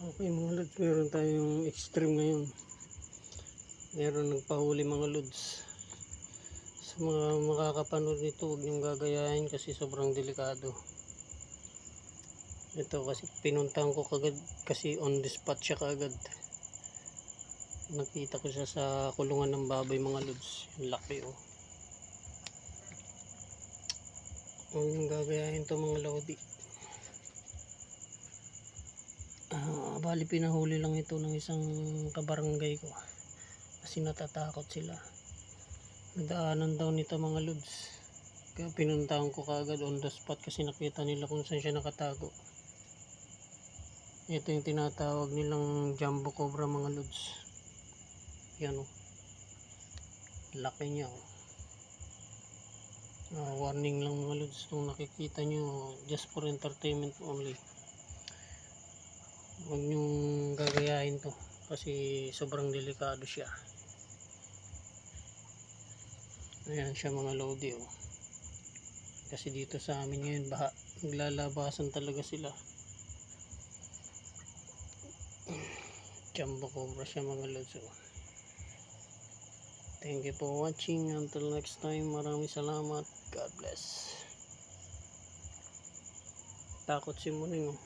Okay mga lods, meron tayong extreme ngayon. Meron nagpahuli mga lods. Sa mga makakapanood nito, huwag niyong gagayahin kasi sobrang delikado. Ito kasi pinuntahan ko kagad kasi on the spot siya kagad. Nakita ko siya sa kulungan ng baboy mga lods. Laki oh. Huwag niyong gagayahin to mga lodi. Bali pinahuli lang ito ng isang kabarangay ko kasi natatakot sila. Nadaanan daw nito mga lods, kaya pinuntahan ko kaagad on the spot kasi nakita nila kung saan siya nakatago. Ito yung tinatawag nilang jumbo cobra mga lods. Yan o, laki niya o. Warning lang mga lods, kung nakikita nyo, just for entertainment only. Huwag nyong gagayahin to kasi sobrang delikado siya. Ayan siya mga lodi oh. Kasi dito sa amin ngayon baha, naglalabasan talaga sila. Jumbo cobra siya mga lods oh. Thank you for watching. Until next time, maraming salamat. God bless. Takot si Muning oh.